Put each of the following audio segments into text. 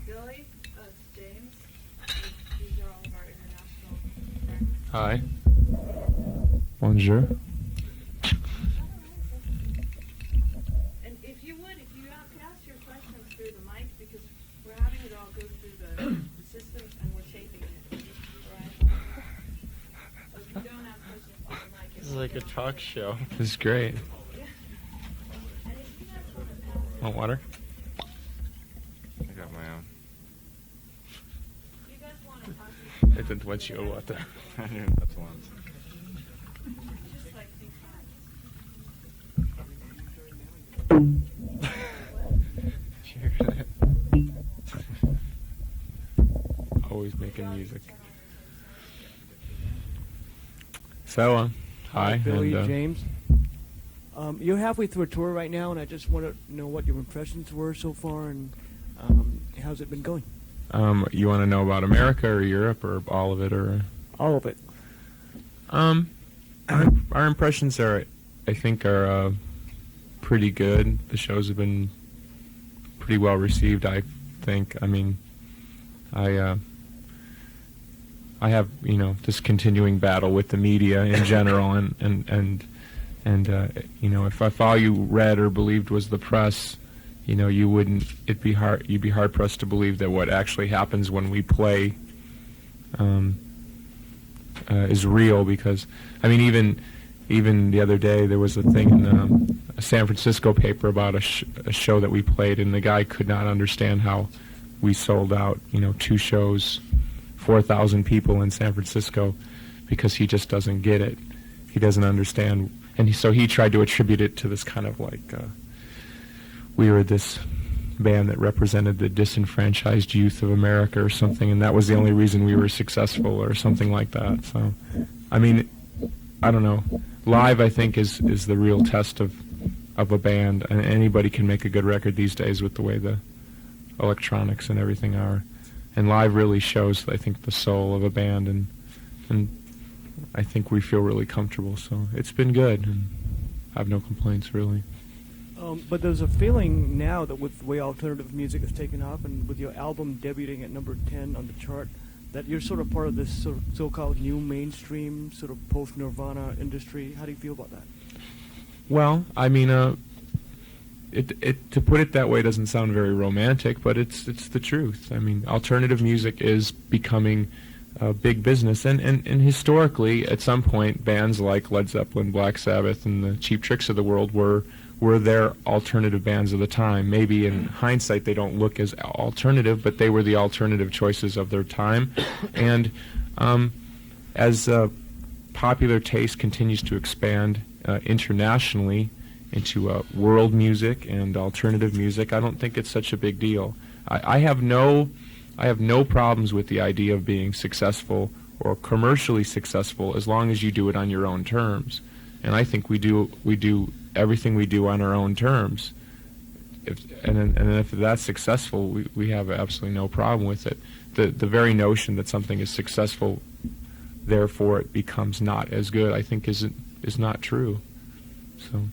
Billy, it's James. These are all of our international friends. Hi. Bonjour. And if you could ask your questions through the mic, because we're having it all go through the system and we're taping it. Right? So if you don't have questions on the mic, This is like a talk show. This is great. Yeah. And if you guys want to pass, Want water? I got my own. if you guys want to pass, It's inte what you water. I knew that's one. just like be Always making music. So, hi. Billy, and, James. You're halfway through a tour right now, and I just want to know what your impressions were so far, and how's it been going? You want to know about America or Europe or all of it, or? All of it. Our impressions are, I think, are pretty good. The shows have been pretty well received, I think. I mean, I have, this continuing battle with the media in general, and if all you read or believed was the press, you'd be hard pressed to believe that what actually happens when we play is real. Because, I mean, even the other day there was a thing in a San Francisco paper about a show that we played, and the guy could not understand how we sold out, 2 shows, 4,000 people in San Francisco, because he just doesn't get it. He doesn't understand. And so he tried to attribute it to this kind of like, we were this band that represented the disenfranchised youth of America or something, and that was the only reason we were successful or something like that. So, I mean, I don't know. Live, I think, is the real test of a band, and anybody can make a good record these days with the way the electronics and everything are. And live really shows, I think, the soul of a band, and I think we feel really comfortable. So it's been good, and I have no complaints, really. But there's a feeling now that with the way alternative music has taken off, and with your album debuting at number 10 on the chart, that you're sort of part of this sort of so-called new mainstream, sort of post-Nirvana industry. How do you feel about that? Well, I mean, to put it that way doesn't sound very romantic, but it's the truth. I mean, alternative music is becoming big business, and historically, at some point, bands like Led Zeppelin, Black Sabbath, and the Cheap Tricks of the world were their alternative bands of the time. Maybe in hindsight they don't look as alternative, but they were the alternative choices of their time. And as popular taste continues to expand internationally into world music and alternative music, I don't think it's such a big deal. I have no problems with the idea of being successful or commercially successful as long as you do it on your own terms. And I think we do everything we do on our own terms. If that's successful, we have absolutely no problem with it. The very notion that something is successful, therefore it becomes not as good, I think is not true. So,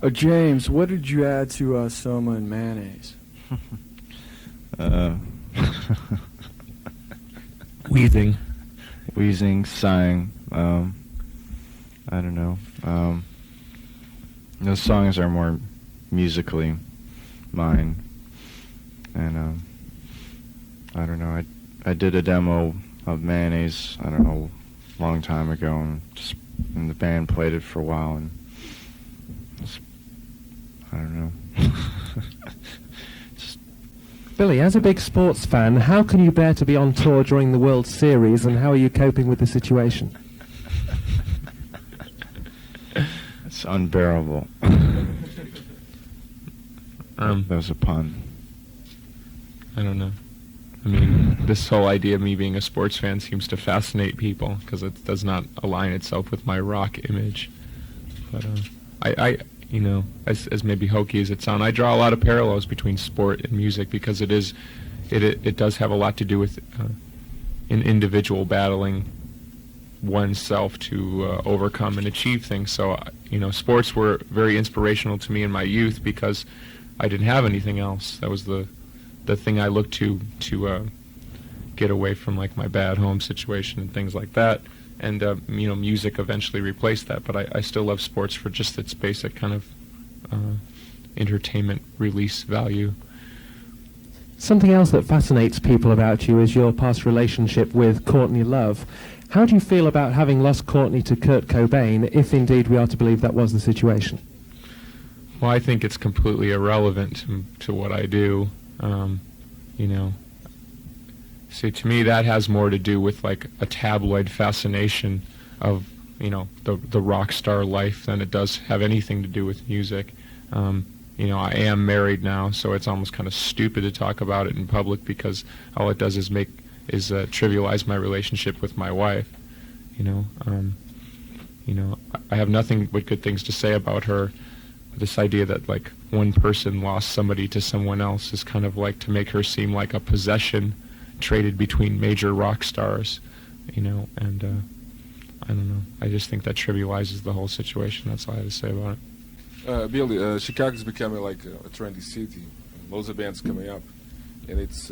James, what did you add to Soma and Mayonnaise? Wheezing, sighing. I don't know. Those songs are more musically mine, and I don't know. I did a demo of Mayonnaise, I don't know, a long time ago, and the band played it for a while, and I don't know. Billy, as a big sports fan, how can you bear to be on tour during the World Series, and how are you coping with the situation? It's unbearable. That was a pun. I don't know. I mean, this whole idea of me being a sports fan seems to fascinate people because it does not align itself with my rock image. But as maybe hokey as it sounds, I draw a lot of parallels between sport and music because it does have a lot to do with an individual battling oneself to overcome and achieve things. So, sports were very inspirational to me in my youth because I didn't have anything else. That was the the thing I look to get away from like my bad home situation and things like that. And music eventually replaced that. But I still love sports for just its basic kind of entertainment release value. Something else that fascinates people about you is your past relationship with Courtney Love. How do you feel about having lost Courtney to Kurt Cobain, if indeed we are to believe that was the situation? Well, I think it's completely irrelevant to what I do. See, to me, that has more to do with like a tabloid fascination of, the rock star life than it does have anything to do with music. I am married now, so it's almost kind of stupid to talk about it in public because all it does is trivialize my relationship with my wife. I have nothing but good things to say about her. This idea that like one person lost somebody to someone else is kind of like to make her seem like a possession traded between major rock stars, and I don't know. I just think that trivializes the whole situation. That's all I have to say about it. Billy, Chicago's becoming like a trendy city. Loads of bands coming up, and it's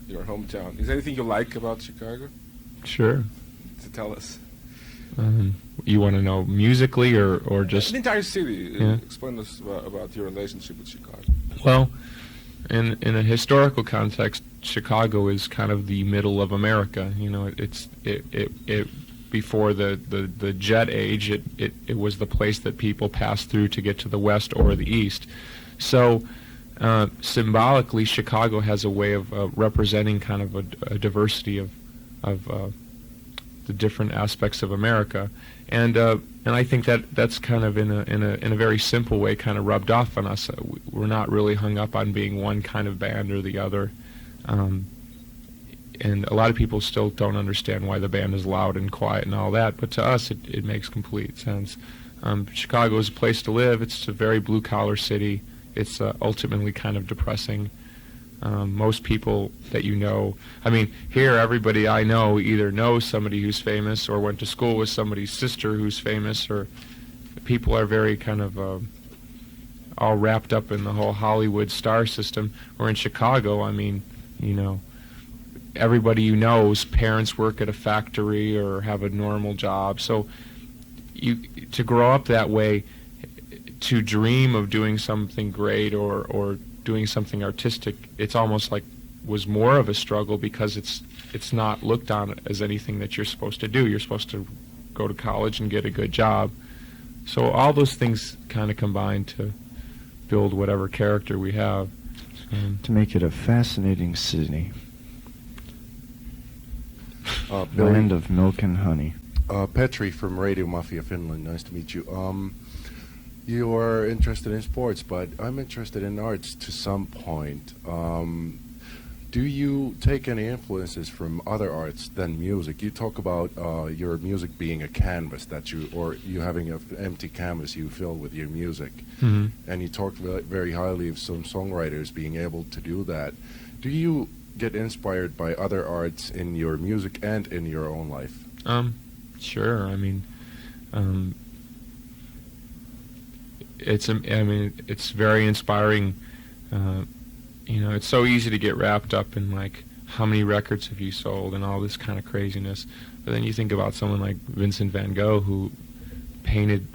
your hometown. Is there anything you like about Chicago? Sure. To tell us. You want to know musically or just the entire city? Yeah. Explain us about your relationship with Chicago. Well, in a historical context, Chicago is kind of the middle of America. It before the jet age, it was the place that people passed through to get to the west or the east. So symbolically, Chicago has a way of representing kind of a diversity of the different aspects of America, and I think that's kind of in a very simple way kind of rubbed off on us. We're not really hung up on being one kind of band or the other. And a lot of people still don't understand why the band is loud and quiet and all that, but to us it makes complete sense. Chicago is a place to live. It's a very blue-collar city. It's ultimately kind of depressing. Most people that here everybody I know either knows somebody who's famous or went to school with somebody's sister who's famous, or people are very kind of all wrapped up in the whole Hollywood star system. Or in Chicago, everybody you know's parents work at a factory or have a normal job. So to grow up that way, to dream of doing something great or doing something artistic, it's almost like was more of a struggle because it's not looked on as anything that you're supposed to do. You're supposed to go to college and get a good job. So all those things kind of combine to build whatever character we have. To make it a fascinating city. Billy, Land of milk and honey. Petri from Radio Mafia Finland. Nice to meet you. You are interested in sports, but I'm interested in arts to some point. Do you take any influences from other arts than music? You talk about your music being a canvas or you having an empty canvas you fill with your music. Mm-hmm. And you talked very highly of some songwriters being able to do that. Do you get inspired by other arts in your music and in your own life? Sure. It's very inspiring. It's so easy to get wrapped up in like how many records have you sold and all this kind of craziness. But then you think about someone like Vincent van Gogh, who painted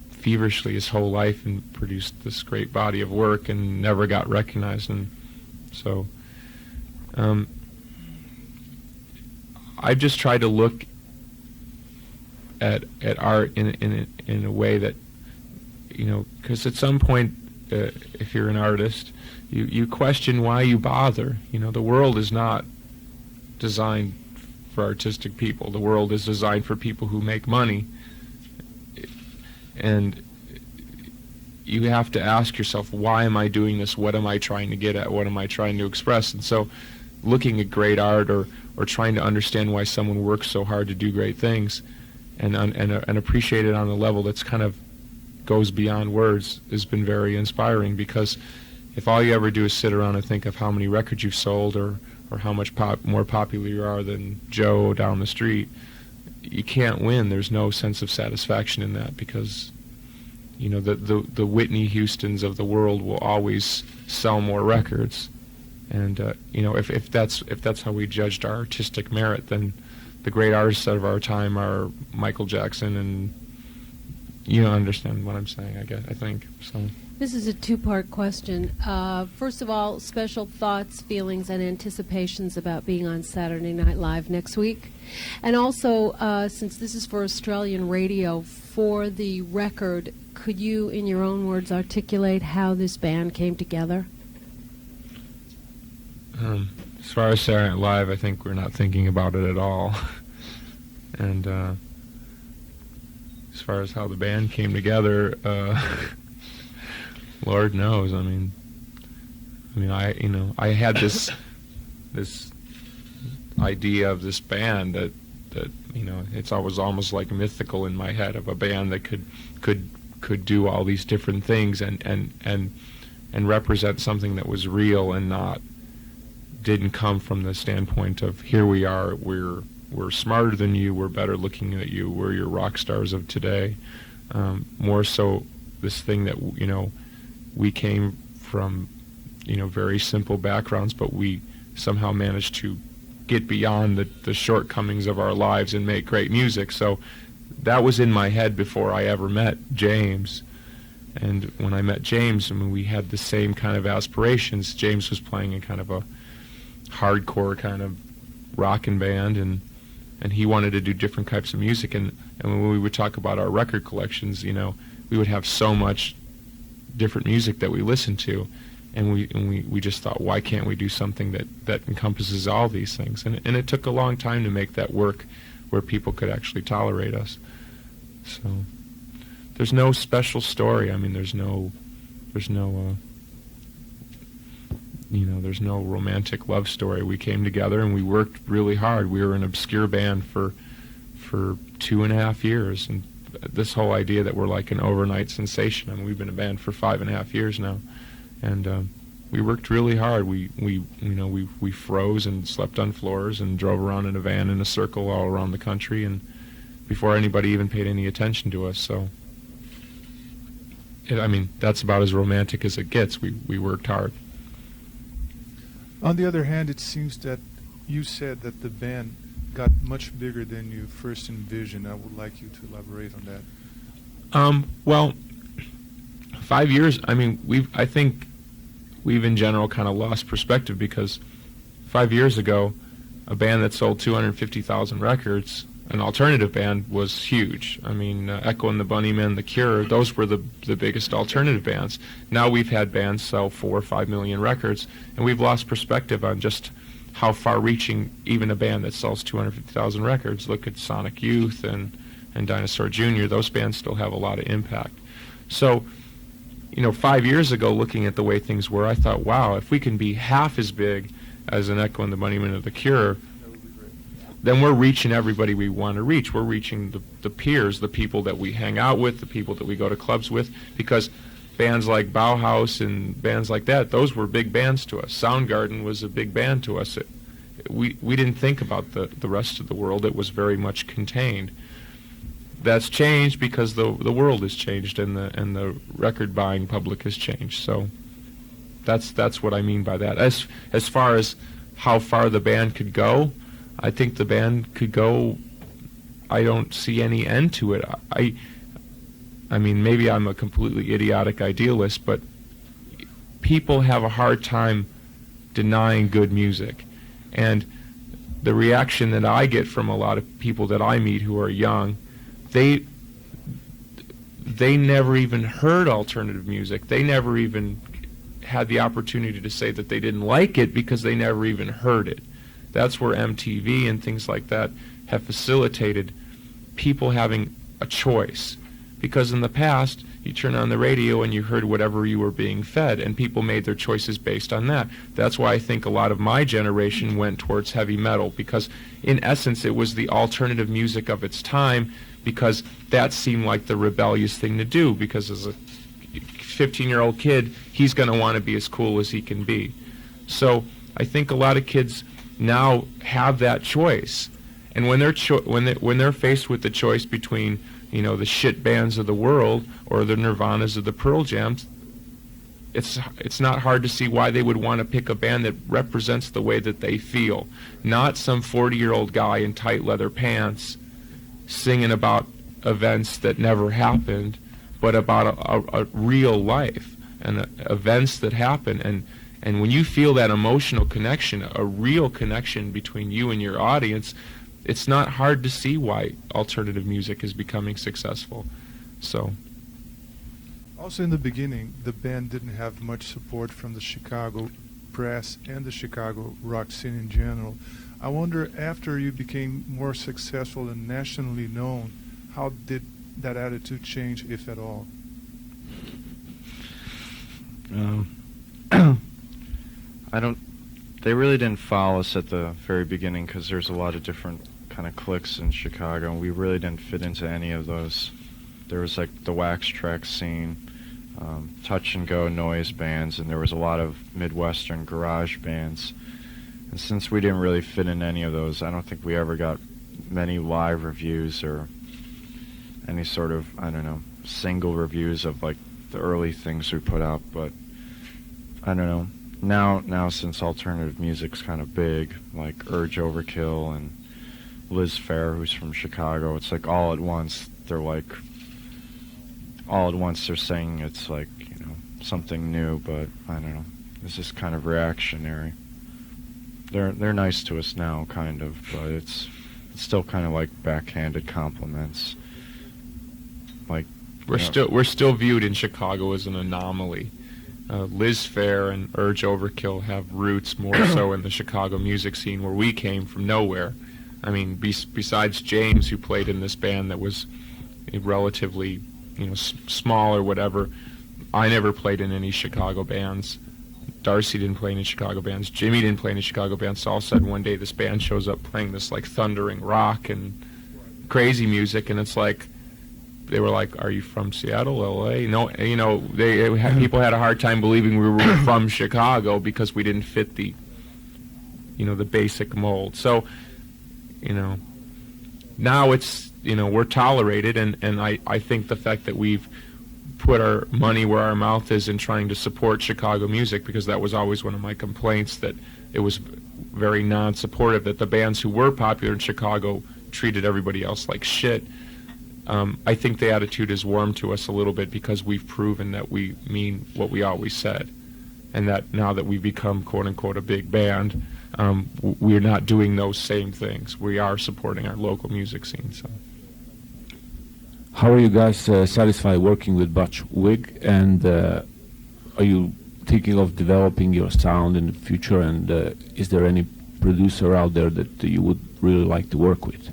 feverishly his whole life and produced this great body of work and never got recognized. And so I've just tried to look at art in a way that, because at some point, if you're an artist, you question why you bother. The world is not designed for artistic people. The world is designed for people who make money. And you have to ask yourself, why am I doing this? What am I trying to get at? What am I trying to express? And so looking at great art or trying to understand why someone works so hard to do great things and appreciate it on a level that's kind of goes beyond words has been very inspiring, because if all you ever do is sit around and think of how many records you've sold or how much more popular you are than Joe down the street, you can't win. There's no sense of satisfaction in that, because the Whitney Houstons of the world will always sell more records, if that's how we judged our artistic merit, then the great artists of our time are Michael Jackson, and you understand what I'm saying, I think so. This is a two-part question. First of all, special thoughts, feelings, and anticipations about being on Saturday Night Live next week. And also, since this is for Australian radio, for the record, could you, in your own words, articulate how this band came together? As far as Saturday Night Live, I think we're not thinking about it at all. And as far as how the band came together, Lord knows. I had this idea of this band that it's always almost like mythical in my head, of a band that could do all these different things and represent something that was real and didn't come from the standpoint of, here we are, we're smarter than you, we're better looking than you, we're your rock stars of today. More so this thing that we came from very simple backgrounds, but we somehow managed to get beyond the shortcomings of our lives and make great music. So that was in my head before I ever met James. And when I met James, we had the same kind of aspirations. James was playing in kind of a hardcore kind of rockin' band, and he wanted to do different types of music. And when we would talk about our record collections, we would have so much different music that we listened to, and we just thought, why can't we do something that encompasses all these things? And it took a long time to make that work, where people could actually tolerate us. So there's no special story. There's no romantic love story. We came together and we worked really hard. We were an obscure band for 2.5 years, and this whole idea that we're like an overnight sensation. We've been a band for 5.5 years now, and we worked really hard. We froze and slept on floors and drove around in a van in a circle all around the country, and before anybody even paid any attention to us. So, that's about as romantic as it gets. We worked hard. On the other hand, it seems that you said that the band got much bigger than you first envisioned. I would like you to elaborate on that. Well, 5 years, I think we've in general kind of lost perspective, because 5 years ago, a band that sold 250,000 records, an alternative band, was huge. Echo and the Bunnymen, The Cure, those were the biggest alternative bands. Now we've had bands sell 4 or 5 million records, and we've lost perspective on just how far-reaching even a band that sells 250,000 records. Look at Sonic Youth and Dinosaur Jr. Those bands still have a lot of impact. So, 5 years ago, looking at the way things were, I thought, wow, if we can be half as big as an Echo and the Bunnymen of The Cure, then we're reaching everybody we want to reach. We're reaching the peers, the people that we hang out with, the people that we go to clubs with, because bands like Bauhaus and bands like that, those were big bands to us. Soundgarden was a big band to us. We didn't think about the rest of the world. It was very much contained. That's changed because the world has changed, and the record buying public has changed. So that's what I mean by that. As far as how far the band could go, I think the band could go. I don't see any end to it. Maybe I'm a completely idiotic idealist, but people have a hard time denying good music. And the reaction that I get from a lot of people that I meet who are young, they never even heard alternative music. They never even had the opportunity to say that they didn't like it because they never even heard it. That's where MTV and things like that have facilitated people having a choice. Because in the past, you turn on the radio and you heard whatever you were being fed, and people made their choices based on that. That's why I think a lot of my generation went towards heavy metal, because in essence it was the alternative music of its time, because that seemed like the rebellious thing to do, because as a 15-year-old kid, he's going to want to be as cool as he can be. So I think a lot of kids now have that choice, and when they're faced with the choice between the shit bands of the world or the Nirvanas or the Pearl Jams, it's not hard to see why they would want to pick a band that represents the way that they feel, not some 40-year-old guy in tight leather pants singing about events that never happened, but about a real life and events that happen. And when you feel that emotional connection, a real connection between you and your audience, it's not hard to see why alternative music is becoming successful. So. Also, in the beginning, the band didn't have much support from the Chicago press and the Chicago rock scene in general. I wonder, after you became more successful and nationally known, how did that attitude change, if at all? They really didn't follow us at the very beginning because there's a lot of different kind of cliques in Chicago, and we really didn't fit into any of those. There was like the wax track scene, touch and go noise bands, and there was a lot of Midwestern garage bands. And since we didn't really fit in any of those, I don't think we ever got many live reviews or any sort of, I don't know, single reviews of like the early things we put out. But I don't know. Now since alternative music's kind of big, like Urge Overkill and Liz Phair, who's from Chicago, it's like all at once they're saying it's like, you know, something new, but I don't know. It's just kind of reactionary. They're nice to us now, kind of, but it's still kind of like backhanded compliments. Like We're still viewed in Chicago as an anomaly. Liz Phair and Urge Overkill have roots more so in the Chicago music scene, where we came from nowhere. I mean, besides James, who played in this band that was relatively, you know, small or whatever, I never played in any Chicago bands. Darcy didn't play in any Chicago bands. Jimmy didn't play in any Chicago bands. So all of a sudden, one day, this band shows up playing this like thundering rock and crazy music, and it's like, they were like, "Are you from Seattle, L.A.?" No, you know, people had a hard time believing we were from Chicago because we didn't fit the, you know, the basic mold. So, you know, now it's, you know, we're tolerated, and I think the fact that we've put our money where our mouth is in trying to support Chicago music, because that was always one of my complaints, that it was very non-supportive, that the bands who were popular in Chicago treated everybody else like shit. I think the attitude is warmed to us a little bit because we've proven that we mean what we always said, and that now that we've become quote-unquote a big band, we're not doing those same things. We are supporting our local music scene. So. How are you guys satisfied working with Butch Vig, and are you thinking of developing your sound in the future, and is there any producer out there that you would really like to work with?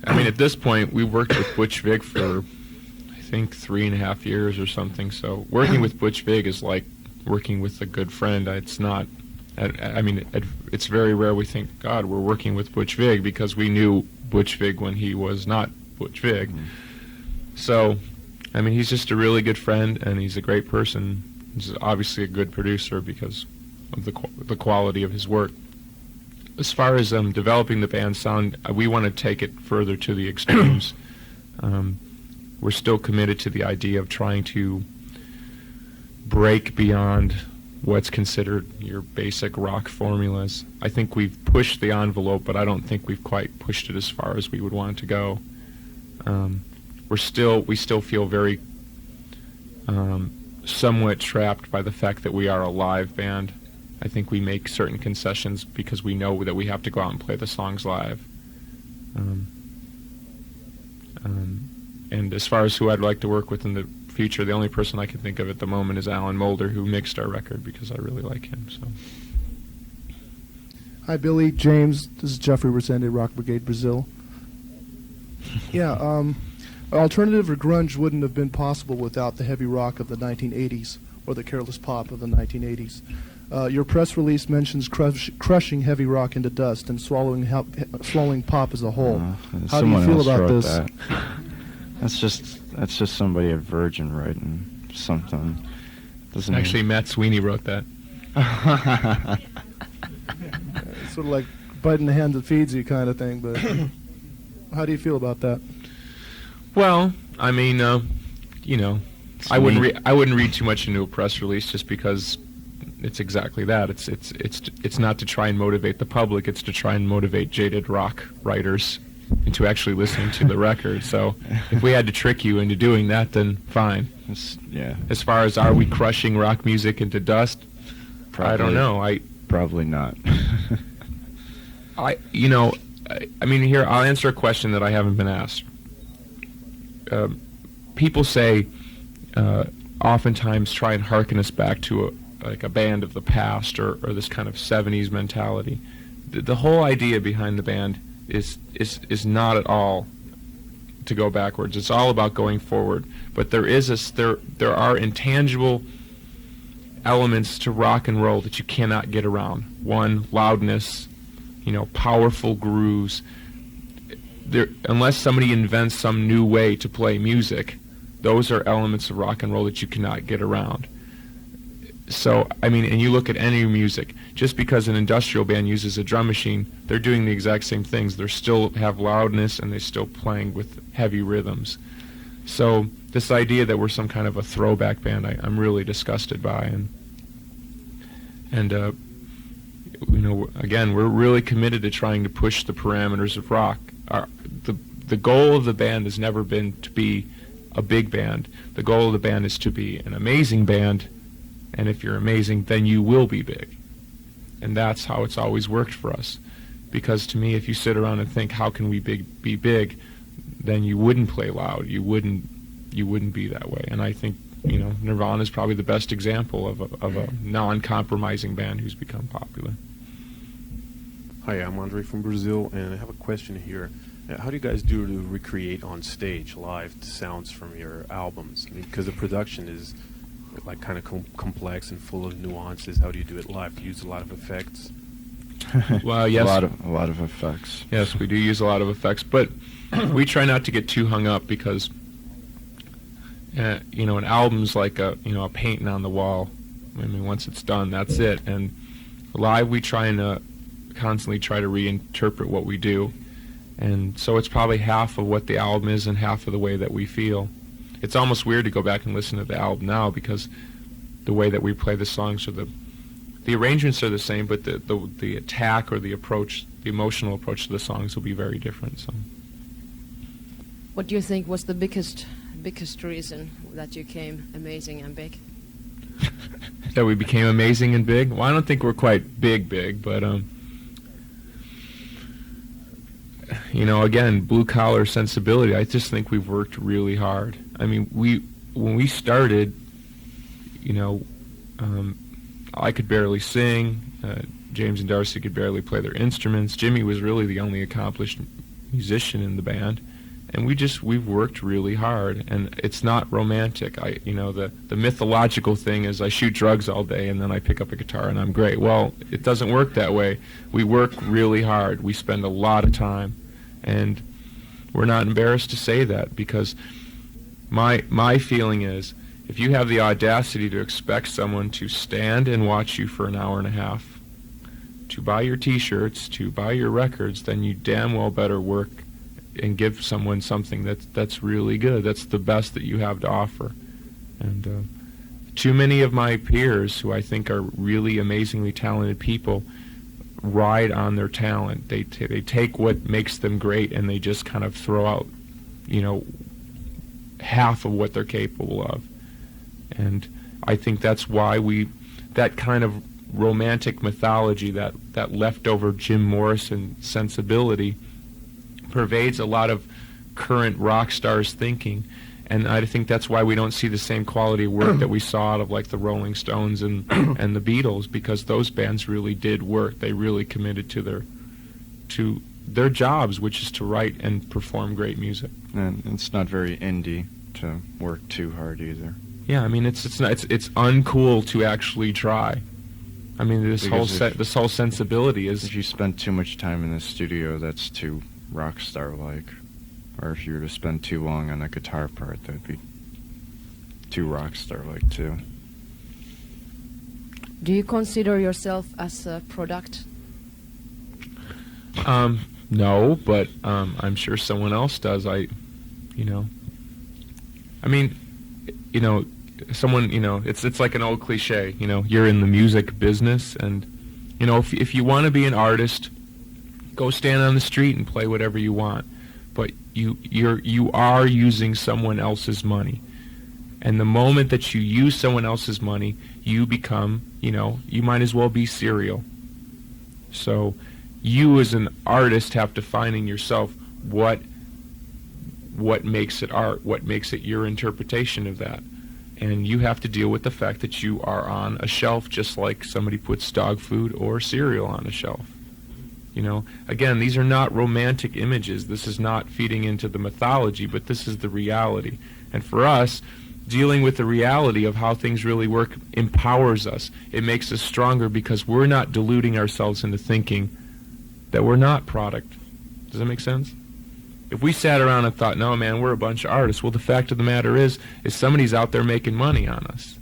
I mean, at this point, we worked with Butch Vig for, I think, 3.5 years or something. So working with Butch Vig is like working with a good friend. It's not, I mean, it's very rare we think, God, we're working with Butch Vig, because we knew Butch Vig when he was not Butch Vig. So, I mean, he's just a really good friend, and he's a great person. He's obviously a good producer because of the quality of his work. As far as developing the band's sound, we want to take it further to the extremes. We're still committed to the idea of trying to break beyond what's considered your basic rock formulas. I think we've pushed the envelope, but I don't think we've quite pushed it as far as we would want it to go. We still feel very somewhat trapped by the fact that we are a live band. I think we make certain concessions because we know that we have to go out and play the songs live. And as far as who I'd like to work with in the future, the only person I can think of at the moment is Alan Mulder, who mixed our record, because I really like him. So. Hi, Billy, James. This is Jeffrey Resende, Rock Brigade, Brazil. Yeah, alternative or grunge wouldn't have been possible without the heavy rock of the 1980s or the careless pop of the 1980s. Your press release mentions crushing heavy rock into dust and swallowing pop as a whole. How do you feel about this? That. That's just somebody at Virgin writing something. Doesn't Actually, Matt Sweeney wrote that. It's sort of like biting the hand that feeds you kind of thing, but how do you feel about that? Well, I mean, you know, I wouldn't read too much into a press release just because it's exactly that. It's not to try and motivate the public. It's to try and motivate jaded rock writers into actually listening to the record. So if we had to trick you into doing that, then fine. Yeah. As far as are we crushing rock music into dust? I don't know. Probably not. I mean, here, I'll answer a question that I haven't been asked. People say, oftentimes try and hearken us back to a band of the past or this kind of 70s mentality. The whole idea behind the band is not at all to go backwards. It's all about going forward. But there are intangible elements to rock and roll that you cannot get around. One, loudness, powerful grooves. Unless somebody invents some new way to play music, those are elements of rock and roll that you cannot get around. So, I mean, and you look at any music, just because an industrial band uses a drum machine, they're doing the exact same things. They still have loudness and they're still playing with heavy rhythms. So this idea that we're some kind of a throwback band, I'm really disgusted by. And again, we're really committed to trying to push the parameters of rock. The goal of the band has never been to be a big band. The goal of the band is to be an amazing band, and if you're amazing, then you will be big. And that's how it's always worked for us. Because to me, if you sit around and think, how can we be big, then you wouldn't play loud. You wouldn't be that way. And I think Nirvana is probably the best example of a non-compromising band who's become popular. Hi, I'm Andre from Brazil, and I have a question here. How do you guys do to recreate on stage live the sounds from your albums? I mean, because the production is like kind of complex and full of nuances. How do you do it live? Do you use a lot of effects? Well, yes. A lot of effects. Yes, we do use a lot of effects, but we try not to get too hung up because an album's like a painting on the wall. I mean, once it's done, that's it. And live, we constantly try to reinterpret what we do. And so it's probably half of what the album is and half of the way that we feel. It's almost weird to go back and listen to the album now because the way that we play the songs, or the arrangements are the same, but the attack or the approach, the emotional approach to the songs will be very different. So, what do you think was the biggest reason that you came amazing and big? That we became amazing and big? Well, I don't think we're quite big, but again, blue-collar sensibility, I just think we've worked really hard. I mean, when we started, I could barely sing. James and Darcy could barely play their instruments. Jimmy was really the only accomplished musician in the band. And we've worked really hard, and it's not romantic. The mythological thing is I shoot drugs all day and then I pick up a guitar and I'm great. Well, it doesn't work that way. We work really hard. We spend a lot of time, and we're not embarrassed to say that, because my feeling is if you have the audacity to expect someone to stand and watch you for an hour and a half, to buy your T-shirts, to buy your records, then you damn well better work and give someone something that's really good. That's the best that you have to offer. And too many of my peers, who I think are really amazingly talented people, ride on their talent. They take what makes them great and they just kind of throw out, half of what they're capable of. And I think that's why that kind of romantic mythology, that leftover Jim Morrison sensibility, pervades a lot of current rock stars' thinking, and I think that's why we don't see the same quality of work that we saw out of like the Rolling Stones and the Beatles, because those bands really did work. They really committed to their jobs, which is to write and perform great music. And it's not very indie to work too hard either. Yeah, I mean it's uncool to actually try. I mean this whole sensibility is, if you spend too much time in the studio, that's too rock star-like, or if you were to spend too long on a guitar part, that'd be too rock star-like too. Do you consider yourself as a product? No, but I'm sure someone else does. I mean, you know, someone, you know, it's like an old cliche, you know, you're in the music business, and, you know, if you want to be an artist, go stand on the street and play whatever you want, but you are using someone else's money. And the moment that you use someone else's money, you become, you know, you might as well be cereal. So you as an artist have to find in yourself what makes it art, what makes it your interpretation of that. And you have to deal with the fact that you are on a shelf just like somebody puts dog food or cereal on a shelf. You know, again, these are not romantic images. This is not feeding into the mythology, but this is the reality. And for us, dealing with the reality of how things really work empowers us. It makes us stronger because we're not deluding ourselves into thinking that we're not product. Does that make sense? If we sat around and thought, no, man, we're a bunch of artists, well, the fact of the matter is somebody's out there making money on us.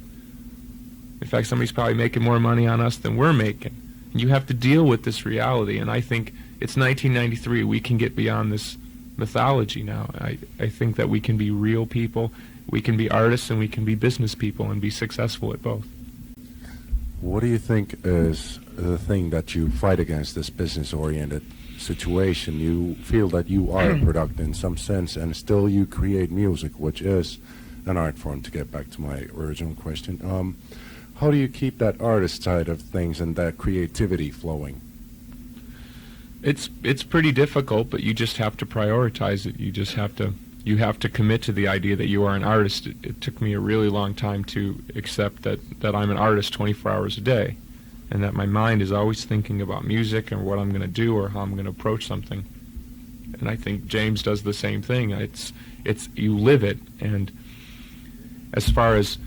In fact, somebody's probably making more money on us than we're making. And you have to deal with this reality, and I think it's 1993. We can get beyond this mythology now. I think that we can be real people, we can be artists, and we can be business people and be successful at both. What do you think is the thing that you fight against this business-oriented situation? You feel that you are a product in some sense, and still you create music, which is an art form, to get back to my original question. How do you keep that artist side of things and that creativity flowing? It's pretty difficult, but you just have to prioritize it. You have to commit to the idea that you are an artist. It took me a really long time to accept that I'm an artist 24 hours a day, and that my mind is always thinking about music and what I'm going to do or how I'm going to approach something. And I think James does the same thing. It's you live it. And as far as,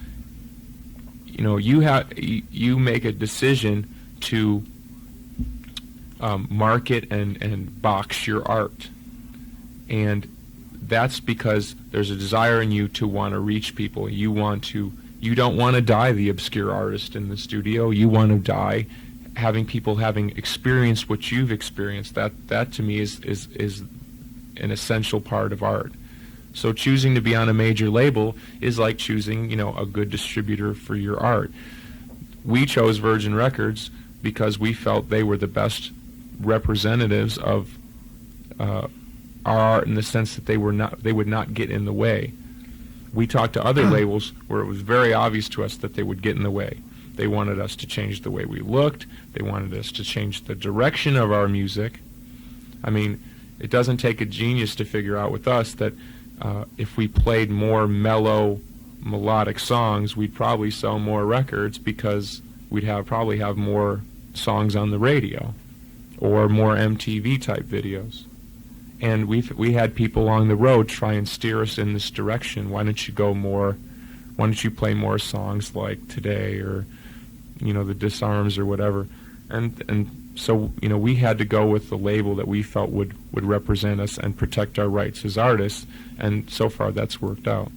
you know, you make a decision to market and box your art, and that's because there's a desire in you to want to reach people. You don't want to die the obscure artist in the studio. You want to die having people having experienced what you've experienced. That to me is an essential part of art. So choosing to be on a major label is like choosing, you know, a good distributor for your art. We chose Virgin Records because we felt they were the best representatives of our art, in the sense that they would not get in the way. We talked to other labels where it was very obvious to us that they would get in the way. They wanted us to change the way we looked. They wanted us to change the direction of our music. I mean, it doesn't take a genius to figure out with us that if we played more mellow, melodic songs, we'd probably sell more records, because we'd probably have more songs on the radio or more MTV type videos. And we had people along the road try and steer us in this direction. Why don't you play more songs like Today, or, you know, the Disarms or whatever? And so, you know, we had to go with the label that we felt would represent us and protect our rights as artists, and so far that's worked out.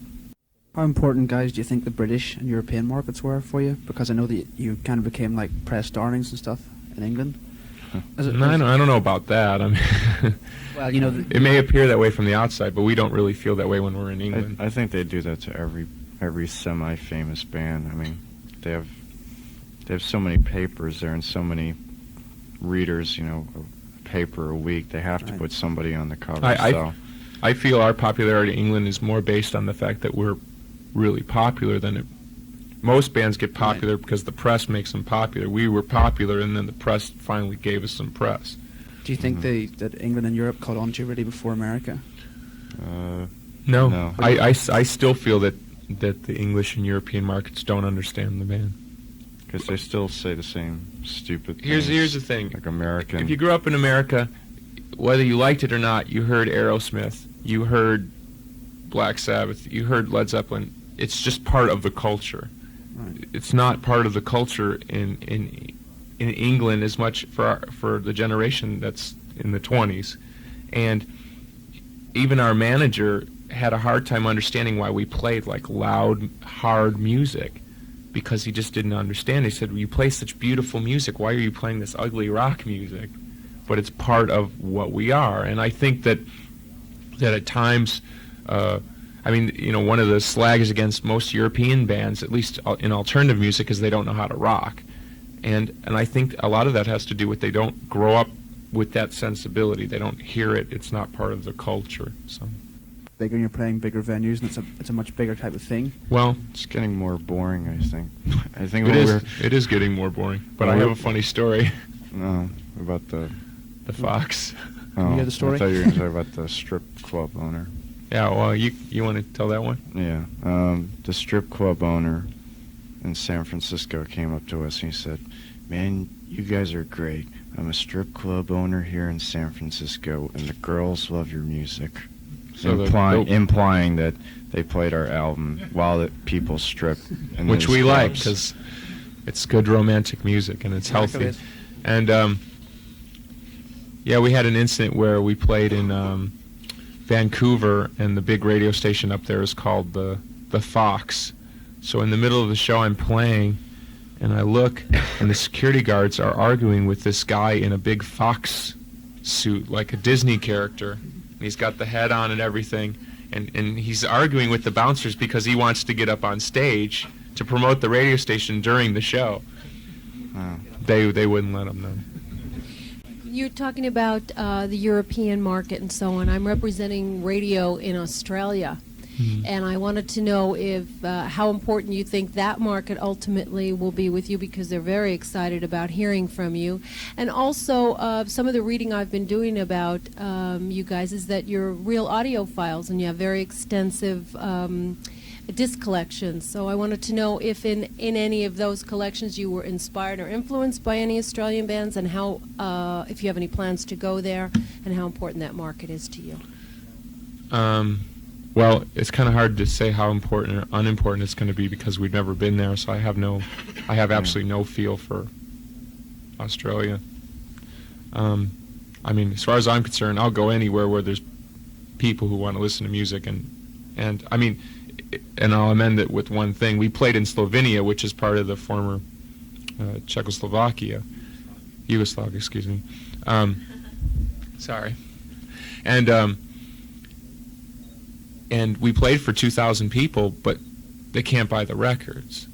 How important, guys, do you think the British and European markets were for you? Because I know that you kind of became like press darlings and stuff in England. I don't know about that. I mean, well, you know, it may appear that way from the outside, but we don't really feel that way when we're in England. I think they do that to every semi-famous band. I mean, they have so many papers there and so many readers, you know, a paper a week. They have to put somebody on the cover. I feel our popularity in England is more based on the fact that we're really popular than it. Most bands get popular because the press makes them popular. We were popular, and then the press finally gave us some press. Do you think that England and Europe caught on to you really before America? No. I still feel that the English and European markets don't understand the band. Because they still say the same stupid things. Here's the thing. Like American. If you grew up in America, whether you liked it or not, you heard Aerosmith, you heard Black Sabbath, you heard Led Zeppelin. It's just part of the culture. Right. It's not part of the culture in England as much for the generation that's in the 20s. And even our manager had a hard time understanding why we played like loud, hard music, because he just didn't understand. He said, well, you play such beautiful music, why are you playing this ugly rock music? But it's part of what we are. And I think that at times, I mean, you know, one of the slags against most European bands, at least in alternative music, is they don't know how to rock. And I think a lot of that has to do with they don't grow up with that sensibility. They don't hear it. It's not part of the culture. So. Bigger, you're playing bigger venues, and it's a much bigger type of thing. Well, it's getting more boring, I think. I think it is getting more boring. But I have a funny story. No, about the fox. Oh, you hear the story? I thought you were going to talk about the strip club owner. Yeah, well, you want to tell that one? Yeah, the strip club owner in San Francisco came up to us and he said, "Man, you guys are great. I'm a strip club owner here in San Francisco, and the girls love your music." So implying that they played our album while the people strip. Which we like, because it's good romantic music and it's healthy. And yeah, we had an incident where we played in Vancouver, and the big radio station up there is called the Fox. So in the middle of the show, I'm playing, and I look, and the security guards are arguing with this guy in a big fox suit, like a Disney character. And he's got the head on and everything, and he's arguing with the bouncers because he wants to get up on stage to promote the radio station during the show. Wow. They wouldn't let him, though. You're talking about the European market and so on. I'm representing radio in Australia. And I wanted to know if how important you think that market ultimately will be with you, because they're very excited about hearing from you. And also, some of the reading I've been doing about you guys is that you're real audiophiles and you have very extensive disc collections. So I wanted to know if in any of those collections you were inspired or influenced by any Australian bands, and how, if you have any plans to go there, and how important that market is to you. Well, it's kind of hard to say how important or unimportant it's going to be because we've never been there, so I have absolutely no feel for Australia. I mean, as far as I'm concerned, I'll go anywhere where there's people who want to listen to music, and I mean, and I'll amend it with one thing. We played in Slovenia, which is part of the former Yugoslavia, excuse me. Sorry. And we played for 2,000 people, but they can't buy the records.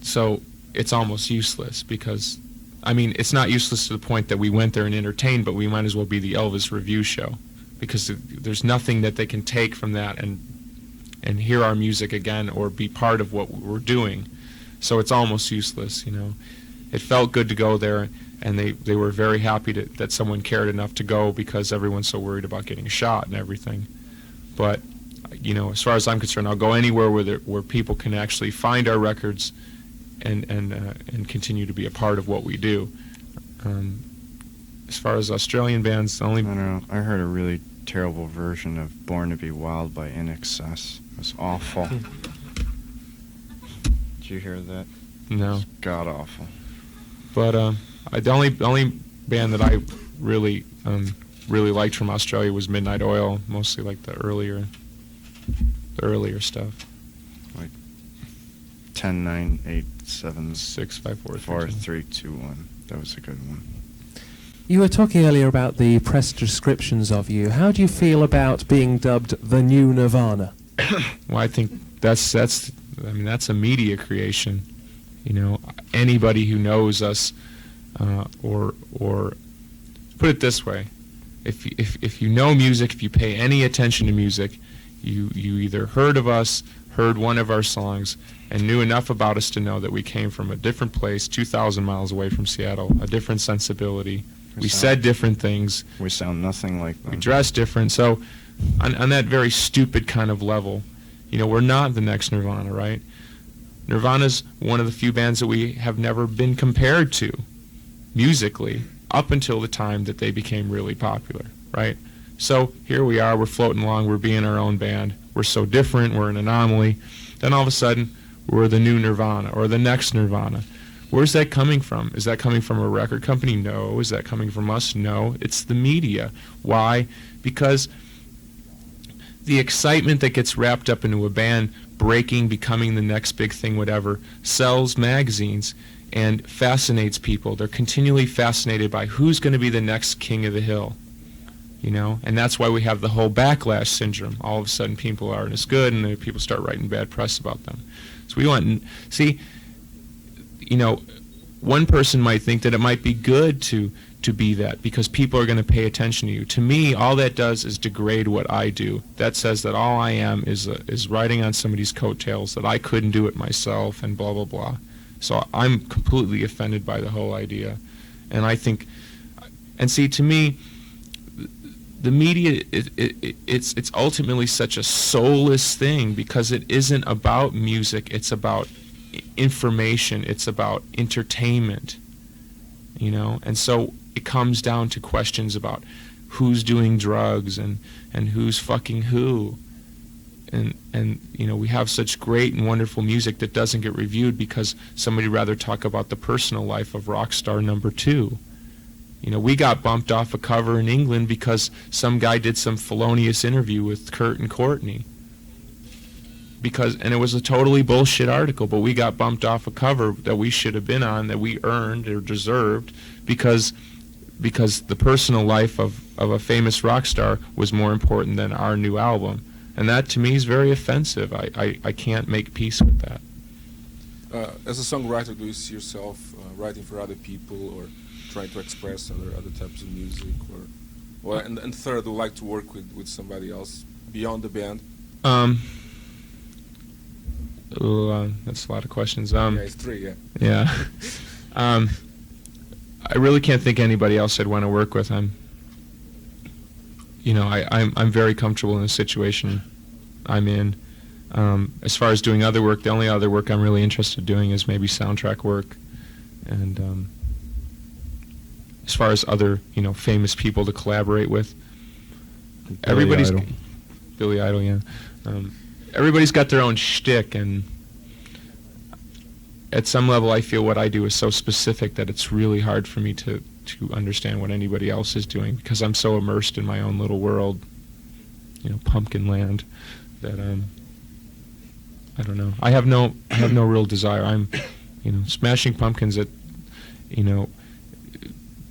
So it's almost useless because, I mean, it's not useless to the point that we went there and entertained, but we might as well be the Elvis review show because there's nothing that they can take from that and hear our music again or be part of what we're doing. So it's almost useless, you know. It felt good to go there, and they were very happy that someone cared enough to go because everyone's so worried about getting shot and everything. But you know, as far as I'm concerned, I'll go anywhere where people can actually find our records and continue to be a part of what we do. As far as Australian bands, the only... I don't know. I heard a really terrible version of Born to Be Wild by INXS. It was awful. Did you hear that? No. It's god-awful. But the only band that I really liked from Australia was Midnight Oil, mostly like the earlier stuff. Like 10, 9, 8, 7, 6, 5, 4, 3, 2, 1. That was a good one. You were talking earlier about the press descriptions of you. How do you feel about being dubbed the new Nirvana? Well, I think that's a media creation. You know, anybody who knows us, or put it this way, if you know music, if you pay any attention to music, you either heard of us, heard one of our songs, and knew enough about us to know that we came from a different place, 2,000 miles away from Seattle, a different sensibility. We said different things. We sound nothing like them. We dress different. So on that very stupid kind of level, you know, we're not the next Nirvana, right? Nirvana's one of the few bands that we have never been compared to musically up until the time that they became really popular, right? So here we are, we're floating along, we're being our own band, we're so different, we're an anomaly. Then all of a sudden, we're the new Nirvana, or the next Nirvana. Where's that coming from? Is that coming from a record company? No. Is that coming from us? No. It's the media. Why? Because the excitement that gets wrapped up into a band breaking, becoming the next big thing, whatever, sells magazines and fascinates people. They're continually fascinated by who's going to be the next king of the hill. you know, and that's why we have the whole backlash syndrome. All of a sudden people aren't as good, and then people start writing bad press about them. So we want, see, you know, one person might think that it might be good to be that because people are going to pay attention to you. To me, all that does is degrade what I do. That says that all I am is riding on somebody's coattails, that I couldn't do it myself, and blah, blah, blah. So I'm completely offended by the whole idea. And I think, and see, to me, the media, it's ultimately such a soulless thing because it isn't about music, it's about information, it's about entertainment, you know. And so it comes down to questions about who's doing drugs and who's fucking who. And you know, we have such great and wonderful music that doesn't get reviewed because somebody would rather talk about the personal life of rock star number 2. You know, we got bumped off a cover in England because some guy did some felonious interview with Kurt and Courtney. And it was a totally bullshit article, but we got bumped off a cover that we should have been on, that we earned or deserved, because the personal life of a famous rock star was more important than our new album. And that, to me, is very offensive. I can't make peace with that. As a songwriter, do you see yourself writing for other people or trying to express other types of music? And third, would like to work with somebody else beyond the band? That's a lot of questions. Yeah, it's 3, yeah. Yeah. I really can't think anybody else I'd want to work with. I'm very comfortable in the situation I'm in. As far as doing other work, the only other work I'm really interested in doing is maybe soundtrack work. And as far as other, you know, famous people to collaborate with, everybody's Billy Idol, yeah. Everybody's got their own shtick, and at some level I feel what I do is so specific that it's really hard for me to understand what anybody else is doing because I'm so immersed in my own little world, you know, Pumpkin Land, that I don't know. I have no real desire. I'm, you know, Smashing Pumpkins, that, you know,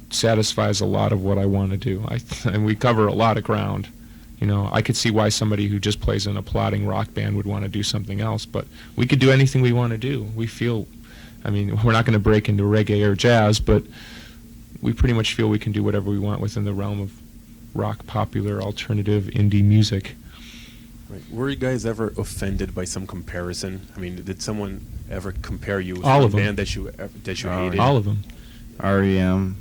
satisfies a lot of what I want to do. And we cover a lot of ground. You know, I could see why somebody who just plays in a plodding rock band would want to do something else, but we could do anything we want to do. We feel, I mean, we're not going to break into reggae or jazz, but we pretty much feel we can do whatever we want within the realm of rock, popular, alternative, indie music. Right. Were you guys ever offended by some comparison? I mean, did someone ever compare you with All a of them. band that you hated? All of them. REM.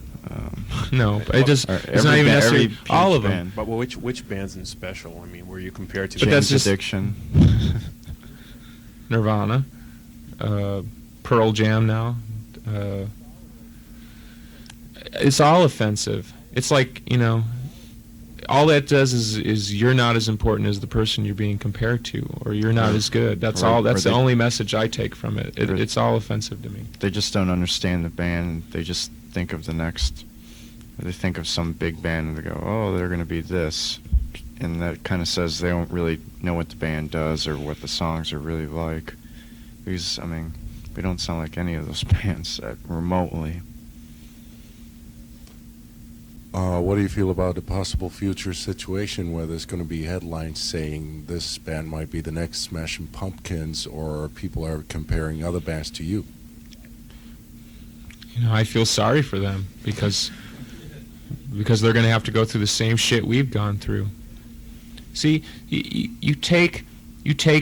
No, it just, it's not even necessarily all of them. But which bands in special? I mean, were you compared to? But that's just Addiction. Nirvana, Pearl Jam now. It's all offensive. It's like, you know, all that does is you're not as important as the person you're being compared to, or you're not as good. That's all. That's the only message I take from it. It's all offensive to me. They just don't understand the band. They just think of they think of some big band and they go, oh, they're going to be this. And that kind of says they don't really know what the band does or what the songs are really like. Because, I mean, we don't sound like any of those bands remotely. What do you feel about the possible future situation where there's going to be headlines saying this band might be the next Smashing Pumpkins, or people are comparing other bands to you? You know, I feel sorry for them because they're going to have to go through the same shit we've gone through. See, you take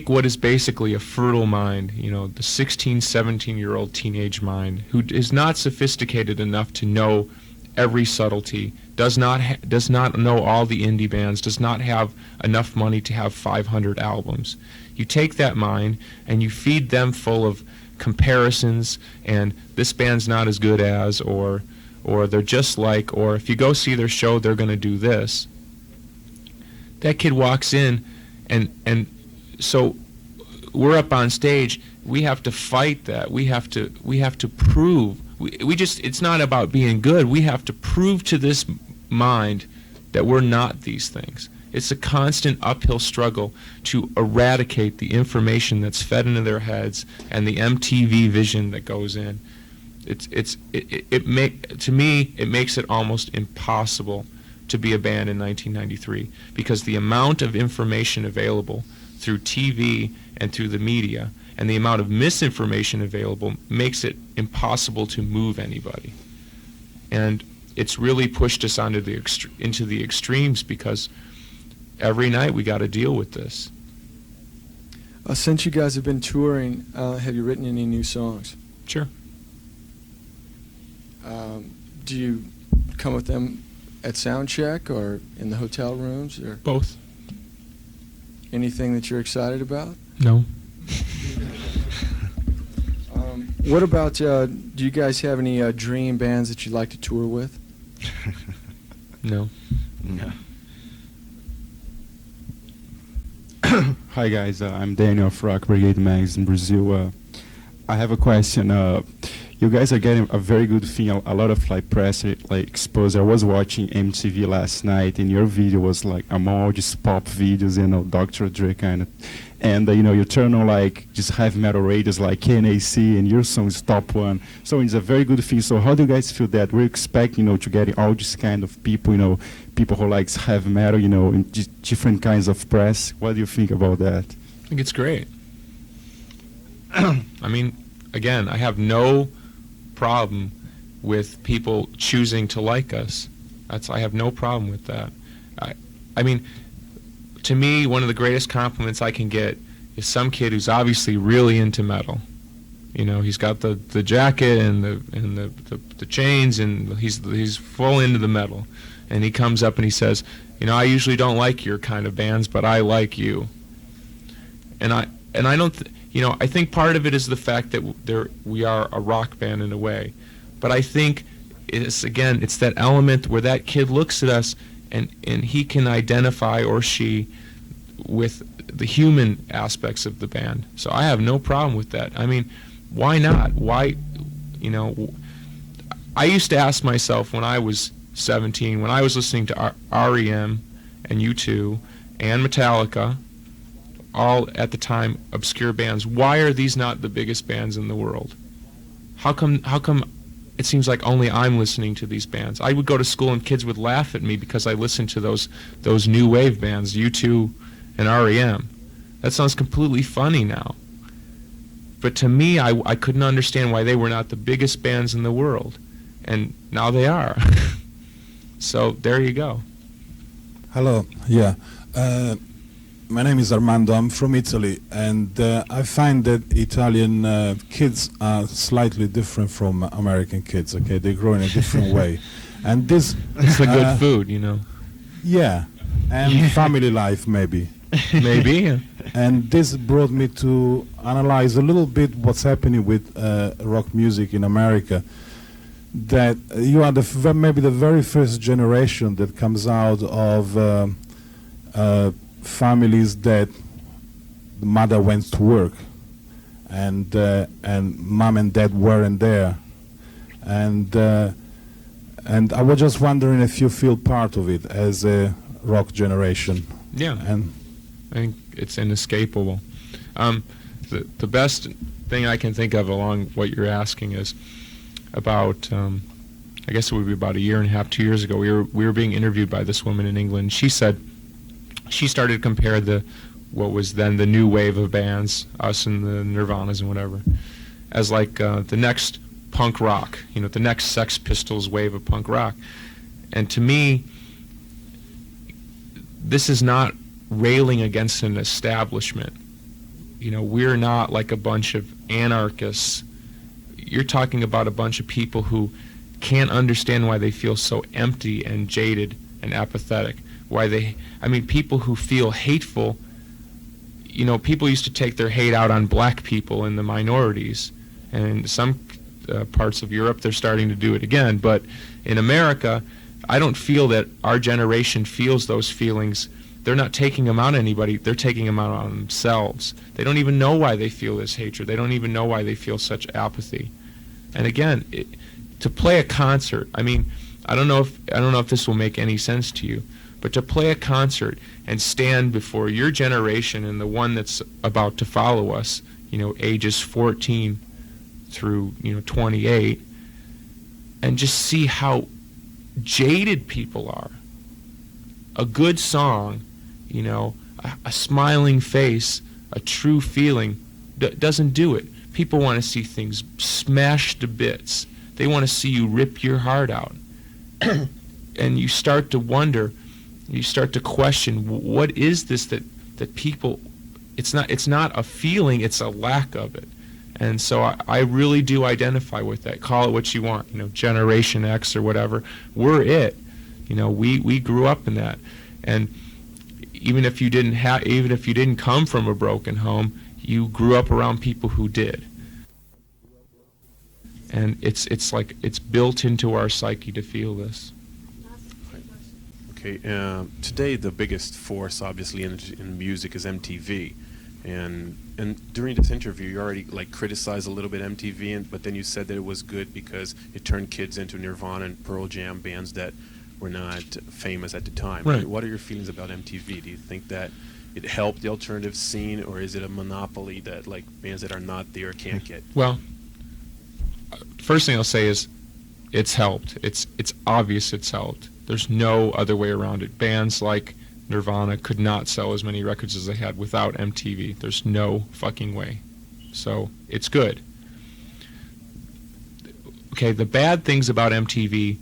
what is basically a fertile mind, you know, the 16, 17-year-old teenage mind who is not sophisticated enough to know every subtlety, does not know all the indie bands, does not have enough money to have 500 albums. You take that mind and you feed them full of comparisons and this band's not as good as, or they're just like, or if you go see their show, they're going to do this. That kid walks in, and so we're up on stage. We have to fight that. We have to prove. It's not about being good. We have to prove to this mind that we're not these things. It's a constant uphill struggle to eradicate the information that's fed into their heads and the MTV vision that goes in. To me, it makes it almost impossible to be a band in 1993, because the amount of information available through TV and through the media and the amount of misinformation available makes it impossible to move anybody. And it's really pushed us onto into the extremes, because every night we got to deal with this. Since you guys have been touring, have you written any new songs? Sure. Do you come with them at sound check or in the hotel rooms, or both? Anything that you're excited about? No. What about, do you guys have any dream bands that you'd like to tour with? No. No. Hi guys, I'm Daniel of Rock Brigade Mags in Brazil. I have a question. You guys are getting a very good thing, a lot of like press, like exposure. I was watching MTV last night, and your video was like among all these pop videos, you know, Dr. Dre kind of, and you know, you turn on like just heavy metal radios like KNAC, and your song is top one. So it's a very good thing. So how do you guys feel that? We're expecting, you know, to get all these kind of people, you know, people who likes heavy metal, you know, in different kinds of press. What do you think about that? I think it's great. I mean, again, I have no problem with people choosing to like us. I have no problem with that. I mean, to me, one of the greatest compliments I can get is some kid who's obviously really into metal. You know, he's got the jacket and the chains, and he's full into the metal. And he comes up and he says, you know, I usually don't like your kind of bands, but I like you. And I don't. You know, I think part of it is the fact that we are a rock band in a way, but I think it's that element where that kid looks at us and he can identify, or she, with the human aspects of the band. So I have no problem with that. I mean, why not? Why, you know, I used to ask myself when I was 17, when I was listening to REM and U2 and Metallica, all at the time obscure bands, why are these not the biggest bands in the world? How come it seems like only I'm listening to these bands? I would go to school and kids would laugh at me because I listened to those new wave bands, U2 and REM. That sounds completely funny now. But to me, I couldn't understand why they were not the biggest bands in the world. And now they are. So there you go. Hello, yeah. My name is Armando. I'm from Italy, and I find that Italian kids are slightly different from American kids. Okay, they grow in a different way, and this it's the good food, you know. Yeah, and family life maybe. Maybe. Yeah. And this brought me to analyze a little bit what's happening with rock music in America. That you are maybe the very first generation that comes out of families that the mother went to work and mom and dad weren't there, and I was just wondering if you feel part of it as a rock generation. Yeah, and I think it's inescapable. The best thing I can think of along what you're asking is about I guess it would be about a year and a half, 2 years ago, we were being interviewed by this woman in England. She said she started to compare what was then the new wave of bands, us and the Nirvanas and whatever, as like the next punk rock, you know, the next Sex Pistols wave of punk rock. And to me, this is not railing against an establishment. You know, we're not like a bunch of anarchists. You're talking about a bunch of people who can't understand why they feel so empty and jaded and apathetic. People who feel hateful, you know, people used to take their hate out on black people and the minorities. And in some parts of Europe, they're starting to do it again. But in America, I don't feel that our generation feels those feelings. They're not taking them out on anybody. They're taking them out on themselves. They don't even know why they feel this hatred. They don't even know why they feel such apathy. And again, to play a concert, I mean, I don't know if this will make any sense to you, but to play a concert and stand before your generation and the one that's about to follow us, you know, ages 14 through, you know, 28, and just see how jaded people are. a good song, you know, a smiling face, a true feeling, doesn't do it. People want to see things smashed to bits. They want to see you rip your heart out. And you start to wonder, you start to question, what is this that people, it's not a feeling, it's a lack of it. And so I really do identify with that. Call it what you want, you know, Generation X or whatever. We're it. You know, we grew up in that. And even if you didn't come from a broken home, you grew up around people who did. And it's like it's built into our psyche to feel this. Okay, today the biggest force, obviously, in music is MTV, and during this interview, you already like criticized a little bit MTV, but then you said that it was good because it turned kids into Nirvana and Pearl Jam, bands that were not famous at the time. Right. What are your feelings about MTV? Do you think that it helped the alternative scene, or is it a monopoly that like bands that are not there can't get? Well, first thing I'll say is it's helped. It's obvious it's helped. There's no other way around it. Bands like Nirvana could not sell as many records as they had without MTV. There's no fucking way. So it's good. Okay, the bad things about MTV,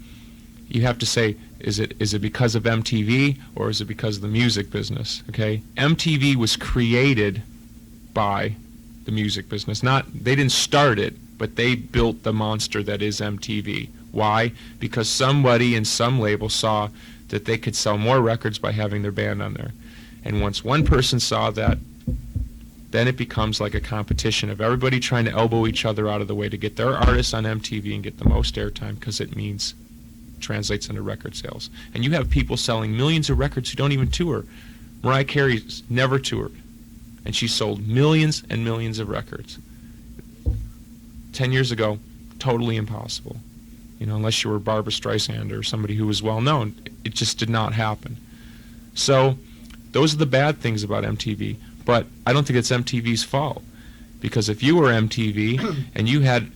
you have to say, is it because of MTV or is it because of the music business? Okay, MTV was created by the music business. They didn't start it, but they built the monster that is MTV. Why? Because somebody in some label saw that they could sell more records by having their band on there. And once one person saw that, then it becomes like a competition of everybody trying to elbow each other out of the way to get their artists on MTV and get the most airtime, because it translates into record sales. And you have people selling millions of records who don't even tour. Mariah Carey's never toured, and she sold millions and millions of records. 10 years ago, totally impossible. You know, unless you were Barbra Streisand or somebody who was well known, it just did not happen. So those are the bad things about MTV. But I don't think it's MTV's fault, because if you were MTV and you had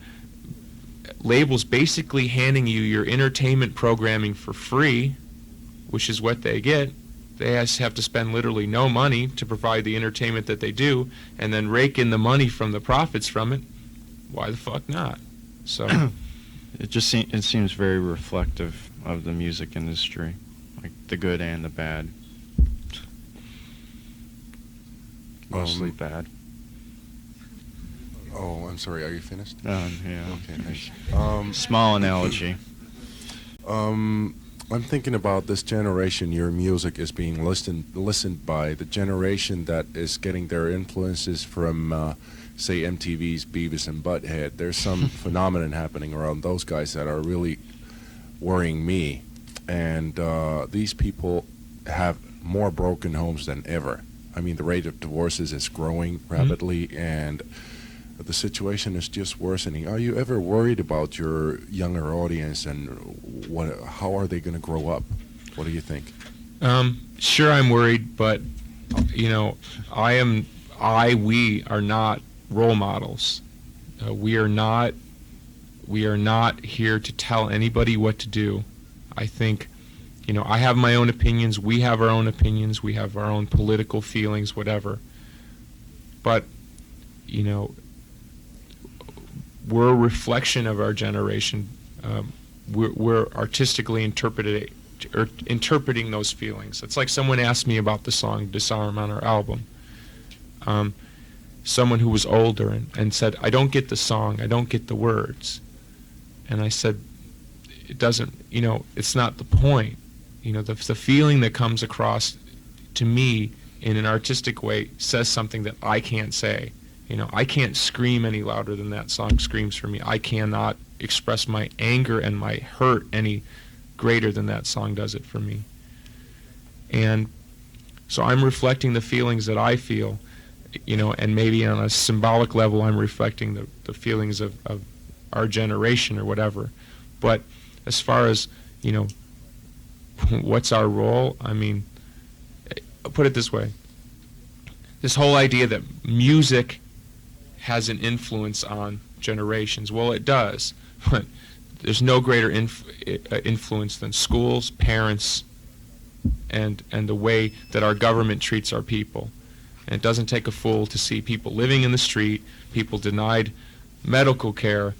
labels basically handing you your entertainment programming for free, which is what they get, they have to spend literally no money to provide the entertainment that they do, and then rake in the money from the profits from it. Why the fuck not? So it seems very reflective of the music industry, like the good and the bad. Mostly bad. Oh, I'm sorry. Are you finished? Yeah. Okay, thanks. Small analogy. I'm thinking about this generation. Your music is being listened by the generation that is getting their influences from, say, MTV's Beavis and Butthead. There's some phenomenon happening around those guys that are really worrying me. And these people have more broken homes than ever. I mean, the rate of divorces is growing rapidly, and the situation is just worsening. Are you ever worried about your younger audience and how are they going to grow up? What do you think? Sure, I'm worried, but you know, we are not role models. We are not here to tell anybody what to do. I think, you know, I have my own opinions, we have our own opinions, we have our own political feelings, whatever. But, you know, we're a reflection of our generation. We're artistically interpreting those feelings. It's like someone asked me about the song Disarm on our album. Someone who was older and said, I don't get the song, I don't get the words. And I said, it doesn't, you know, it's not the point. You know, the feeling that comes across to me in an artistic way says something that I can't say. You know, I can't scream any louder than that song screams for me. I cannot express my anger and my hurt any greater than that song does it for me. And so I'm reflecting the feelings that I feel, you know, and maybe on a symbolic level I'm reflecting the feelings of our generation or whatever. But as far as, you know, what's our role? I mean, I'll put it this way. This whole idea that music has an influence on generations, well, it does, but there's no greater influence than schools, parents, and the way that our government treats our people. And it doesn't take a fool to see people living in the street, people denied medical care,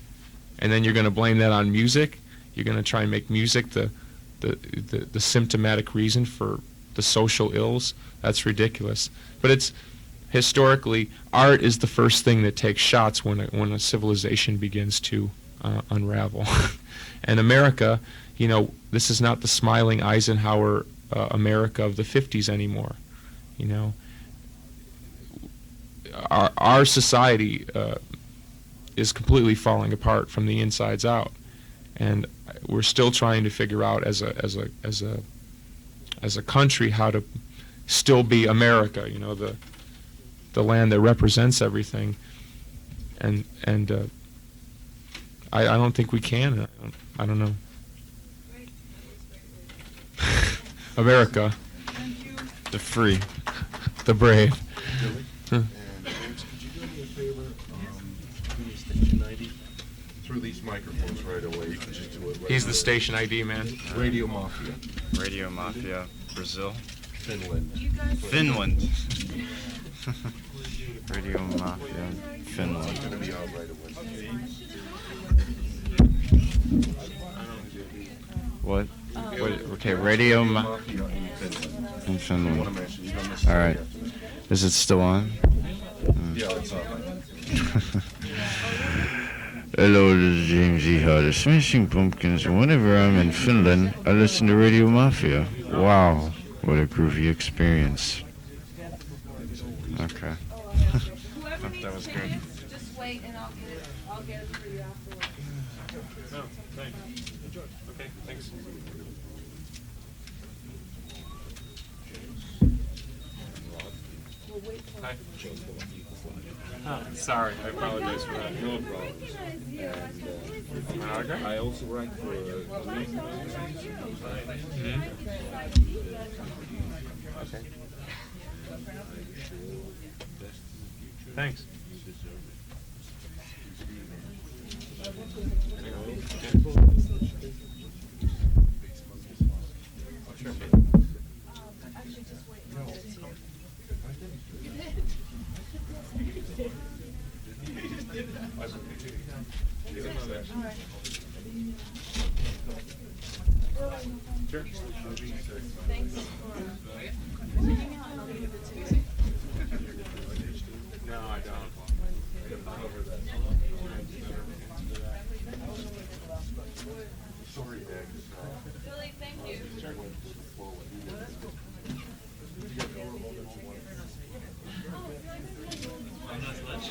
and then you're going to blame that on music. You're going to try and make music the symptomatic reason for the social ills. That's ridiculous. But it's historically, art is the first thing that takes shots when a civilization begins to unravel. And America, you know, this is not the smiling Eisenhower America of the 50s anymore. You know, our society is completely falling apart from the insides out, and we're still trying to figure out as a country how to still be America. You know, the land that represents everything, and I don't think we can. I don't know. America, the free, the brave. And James, could you do me a favor? Give me station ID through these microphones right away. You can just do it right He's the away. station ID man. Radio Mafia. Radio Mafia, Brazil. Finland. Finland. Radio Mafia, Finland. It's going to be out right away. What? Okay, Radio Mafia in Finland. I wanna mention, you're gonna miss it All right. after this. Is it still on? Yeah, it's on. Hello, this is James Ehart of Smashing Pumpkins, and whenever I'm in Finland, I listen to Radio Mafia. Wow, what a groovy experience. Okay. That was good. Just wait and I'll get it for you afterwards. No, thanks. Okay, thanks. Hi. Oh, sorry, I apologize for that. No problem. And, I also write for Okay. Thanks. Sure. Thanks. Hang out and I'll give it to you. No, I don't. Sorry, Dad. Billy, thank you. I'm not much.